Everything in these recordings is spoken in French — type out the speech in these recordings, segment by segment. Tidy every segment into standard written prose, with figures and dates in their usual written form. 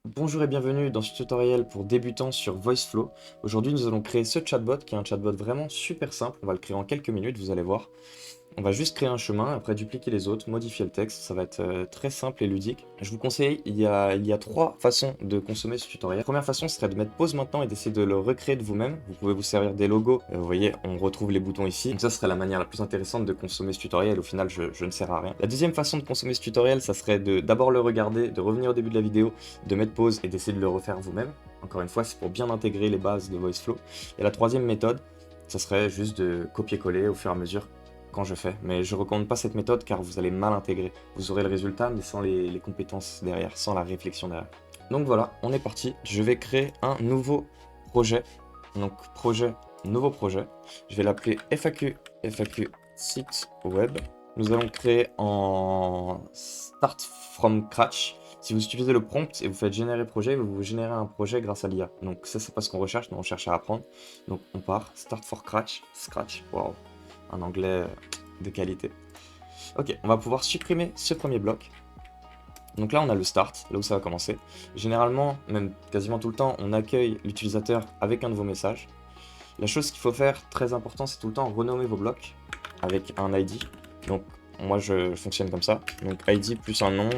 Bonjour et bienvenue dans ce tutoriel pour débutants sur VoiceFlow. Aujourd'hui, nous allons créer ce chatbot qui est un chatbot vraiment super simple. On va le créer en quelques minutes, vous allez voir. On va juste créer un chemin, après dupliquer les autres, modifier le texte. Ça va être très simple et ludique. Je vous conseille, il y a trois façons de consommer ce tutoriel. La première façon serait de mettre pause maintenant et d'essayer de le recréer de vous-même. Vous pouvez vous servir des logos. Vous voyez, on retrouve les boutons ici. Donc ça serait la manière la plus intéressante de consommer ce tutoriel. Au final, je ne sers à rien. La deuxième façon de consommer ce tutoriel, ça serait de d'abord le regarder, de revenir au début de la vidéo, de mettre pause et d'essayer de le refaire vous-même. Encore une fois, c'est pour bien intégrer les bases de VoiceFlow. Et la troisième méthode, ça serait juste de copier-coller au fur et à mesure quand je fais. Mais je recommande pas cette méthode car vous allez mal intégrer. Vous aurez le résultat mais sans les compétences derrière, sans la réflexion derrière. Donc voilà, on est parti. Je vais créer un nouveau projet. Donc nouveau projet. Je vais l'appeler FAQ site web. Nous allons créer en start from scratch. Si vous utilisez le prompt et vous faites générer projet, vous vous générez un projet grâce à l'IA. Donc ça c'est pas ce qu'on recherche, nous on cherche à apprendre. Donc on part, start for scratch, waouh, un anglais de qualité. Ok, on va pouvoir supprimer ce premier bloc. Donc là on a le start, là où ça va commencer. Généralement, même quasiment tout le temps, on accueille l'utilisateur avec un nouveau message. La chose qu'il faut faire, très important, c'est tout le temps renommer vos blocs avec un ID. Donc moi je fonctionne comme ça. Donc ID plus un nom.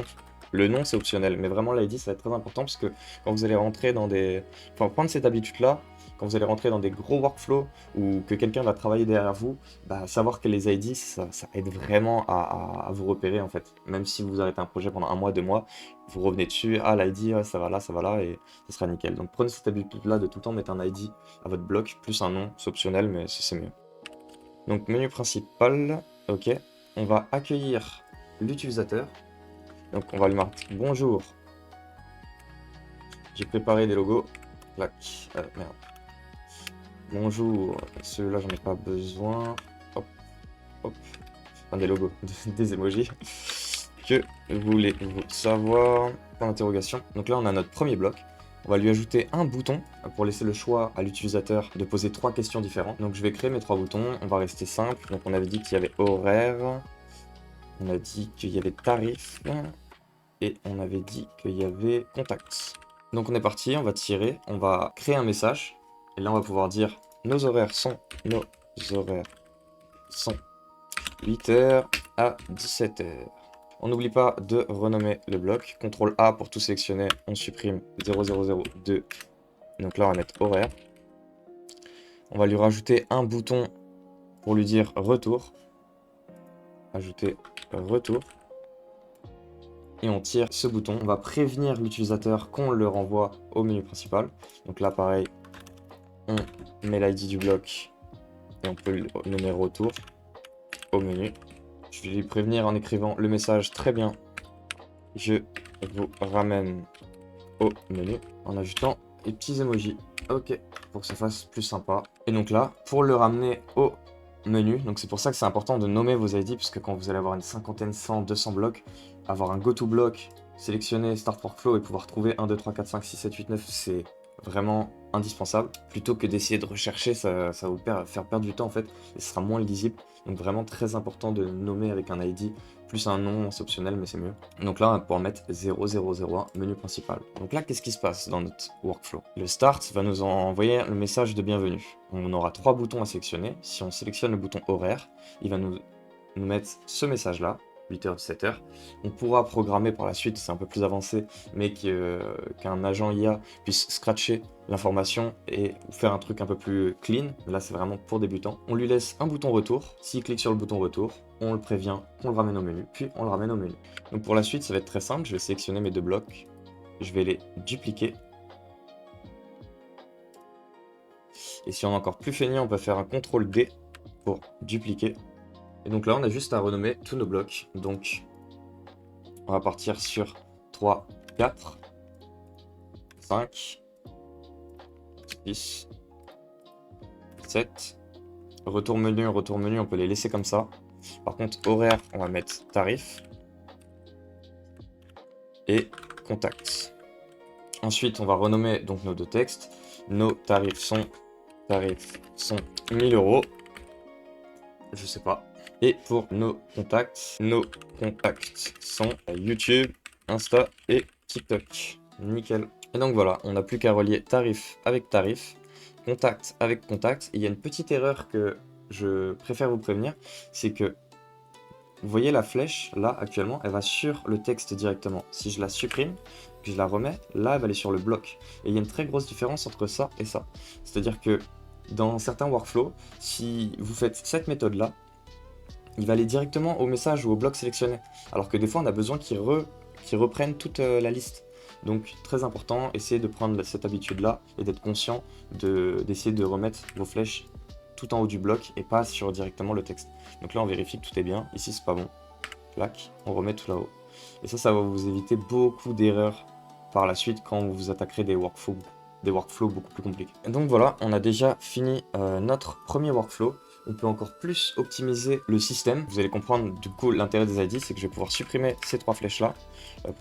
Le nom c'est optionnel, mais vraiment l'ID ça va être très important parce que quand vous allez rentrer dans des... Enfin, prendre cette habitude-là, quand vous allez rentrer dans des gros workflows ou que quelqu'un va travailler derrière vous, bah, savoir que les ID, ça aide vraiment à vous repérer en fait. Même si vous arrêtez un projet pendant un mois, 2 mois, vous revenez dessus, ah l'ID, ouais, ça va là, et ça sera nickel. Donc prenez cette habitude-là de tout le temps mettre un ID à votre bloc, plus un nom, c'est optionnel, mais c'est mieux. Donc menu principal, ok. On va accueillir l'utilisateur. Donc on va lui marquer bonjour. J'ai préparé des logos. Clac. Merde. Bonjour. Celui-là j'en ai pas besoin. Hop, hop. Enfin des logos, des emojis. Que voulez-vous savoir? Point d'interrogation. Donc là on a notre premier bloc. On va lui ajouter un bouton pour laisser le choix à l'utilisateur de poser 3 questions différentes. Donc je vais créer mes 3 boutons. On va rester simple. Donc on avait dit qu'il y avait horaire. On a dit qu'il y avait tarif. Et on avait dit qu'il y avait contact. Donc on est parti, on va tirer, on va créer un message. Et là on va pouvoir dire nos horaires sont 8h à 17h. On n'oublie pas de renommer le bloc. CTRL A pour tout sélectionner, on supprime 0002. Donc là on va mettre horaire. On va lui rajouter un bouton pour lui dire retour. Ajouter retour. Et on tire ce bouton. On va prévenir l'utilisateur qu'on le renvoie au menu principal. Donc là pareil, on met l'ID du bloc et on peut le nommer retour au menu. Je vais lui prévenir en écrivant le message très bien. Je vous ramène au menu en ajoutant les petits emojis. Ok, pour que ça fasse plus sympa. Et donc là, pour le ramener au menu, donc c'est pour ça que c'est important de nommer vos ID, puisque quand vous allez avoir une cinquantaine, 100, 200 blocs, avoir un go to bloc, sélectionner Start Workflow et pouvoir trouver 1, 2, 3, 4, 5, 6, 7, 8, 9, c'est vraiment indispensable. Plutôt que d'essayer de rechercher, ça va vous faire perdre du temps en fait, et ce sera moins lisible. Donc vraiment très important de nommer avec un ID, plus un nom, c'est optionnel mais c'est mieux. Donc là on va pouvoir mettre 0001, menu principal. Donc là qu'est-ce qui se passe dans notre workflow? Le start va nous envoyer le message de bienvenue. On aura 3 boutons à sélectionner. Si on sélectionne le bouton horaire, il va nous mettre ce message là, 8h, 17h. On pourra programmer par la suite, c'est un peu plus avancé, mais qu'un agent IA puisse scratcher l'information et faire un truc un peu plus clean. Là, c'est vraiment pour débutants. On lui laisse un bouton retour. S'il clique sur le bouton retour, on le prévient qu'on le ramène au menu, puis on le ramène au menu. Donc pour la suite, ça va être très simple. Je vais sélectionner mes 2 blocs. Je vais les dupliquer. Et si on est encore plus feignant, on peut faire un CTRL D pour dupliquer. Et donc là, on a juste à renommer tous nos blocs. Donc, on va partir sur 3, 4, 5, 6, 7. Retour menu, on peut les laisser comme ça. Par contre, horaire, on va mettre tarif. Et contact. Ensuite, on va renommer donc nos 2 textes. Nos tarifs sont 1000 euros. Je sais pas. Et pour nos contacts sont YouTube, Insta et TikTok. nickel. Et donc voilà, on n'a plus qu'à relier tarif avec tarif, contact avec contact. Et il y a une petite erreur que je préfère vous prévenir, c'est que vous voyez la flèche, là, actuellement, elle va sur le texte directement. Si je la supprime, que je la remets, là, elle va aller sur le bloc. Et il y a une très grosse différence entre ça et ça. C'est-à-dire que dans certains workflows, si vous faites cette méthode-là, il va aller directement au message ou au bloc sélectionné. Alors que des fois, on a besoin qu'il reprenne toute la liste. Donc, très important, essayez de prendre cette habitude-là et d'être conscient d'essayer de remettre vos flèches tout en haut du bloc et pas sur directement le texte. Donc là, on vérifie que tout est bien. Ici, c'est pas bon. Clac, on remet tout là-haut. Et ça va vous éviter beaucoup d'erreurs par la suite quand vous vous attaquerez des workflows beaucoup plus compliqués. Et donc voilà, on a déjà fini notre premier workflow. On peut encore plus optimiser le système. Vous allez comprendre du coup l'intérêt des ID, c'est que je vais pouvoir supprimer ces trois flèches là,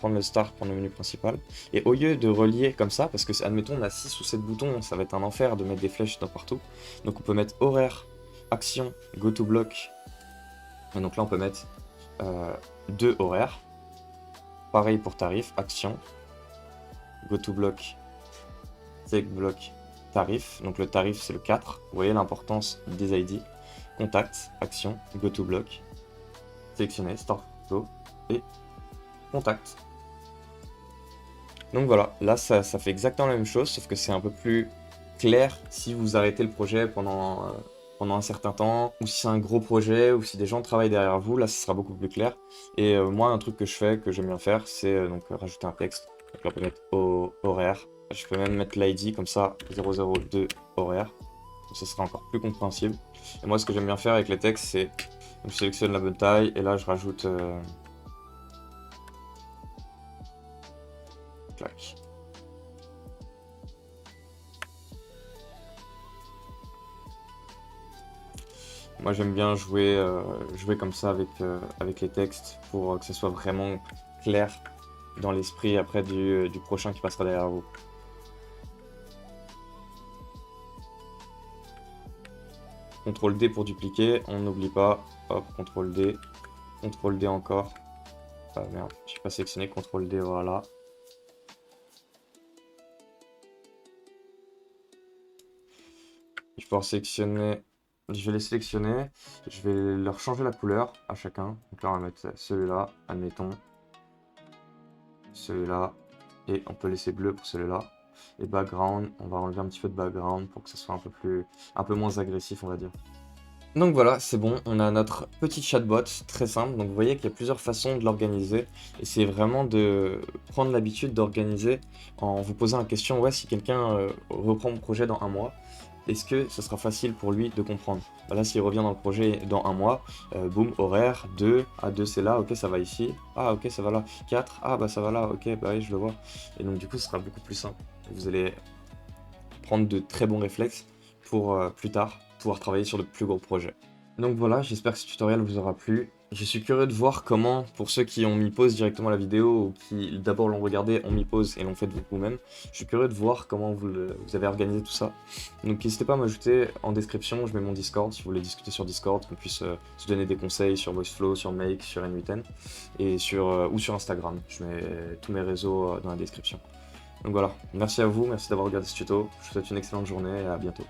prendre le start, prendre le menu principal. Et au lieu de relier comme ça, parce que admettons on a 6 ou 7 boutons, ça va être un enfer de mettre des flèches dans partout. Donc on peut mettre horaire, action, go to block. Et donc là on peut mettre 2 horaires. Pareil pour tarif, action, go to block, take block, tarif. Donc le tarif c'est le 4. Vous voyez l'importance des ID. Contact, action, go to block, sélectionner, start flow et contact. Donc voilà, là ça fait exactement la même chose, sauf que c'est un peu plus clair si vous arrêtez le projet pendant un certain temps, ou si c'est un gros projet, ou si des gens travaillent derrière vous, là ce sera beaucoup plus clair. Et moi un truc que je fais, que j'aime bien faire, c'est donc rajouter un texte. Donc là on peut mettre horaire, je peux même mettre l'ID comme ça, 002 horaire. Donc ça sera encore plus compréhensible. Et moi ce que j'aime bien faire avec les textes, c'est je sélectionne la bonne taille, et là je rajoute clac. Moi j'aime bien jouer comme ça avec les textes pour que ce soit vraiment clair dans l'esprit après du prochain qui passera derrière vous. CTRL D pour dupliquer, on n'oublie pas, hop, CTRL D encore. Ah merde, je n'ai pas sélectionné, CTRL D, voilà. Je vais pouvoir sélectionner, je vais les sélectionner, je vais leur changer la couleur à chacun. Donc là on va mettre celui-là, admettons, celui-là, et on peut laisser bleu pour celui-là. Et background, on va enlever un petit peu de background pour que ce soit un peu moins agressif on va dire. Donc voilà, c'est bon, on a notre petit chatbot, très simple. Donc vous voyez qu'il y a plusieurs façons de l'organiser. Et c'est vraiment de prendre l'habitude d'organiser en vous posant la question, ouais, si quelqu'un reprend mon projet dans un mois, est-ce que ce sera facile pour lui de comprendre? Bah là, s'il revient dans le projet dans un mois, boum, horaire, 2, ah 2 c'est là, ok ça va ici, ah ok ça va là, 4, ah bah ça va là, ok, bah oui je le vois. Et donc du coup ce sera beaucoup plus simple. Vous allez prendre de très bons réflexes pour plus tard pouvoir travailler sur de plus gros projets. Donc voilà, j'espère que ce tutoriel vous aura plu. Je suis curieux de voir comment, pour ceux qui ont mis pause directement à la vidéo, ou qui d'abord l'ont regardé, ont mis pause et l'ont fait de vous-même, je suis curieux de voir comment vous avez organisé tout ça. Donc n'hésitez pas à m'ajouter en description, je mets mon Discord, si vous voulez discuter sur Discord, qu'on puisse se donner des conseils sur VoiceFlow, sur Make, sur N8N, et ou sur Instagram. Je mets tous mes réseaux dans la description. Donc voilà, merci à vous, merci d'avoir regardé ce tuto, je vous souhaite une excellente journée et à bientôt.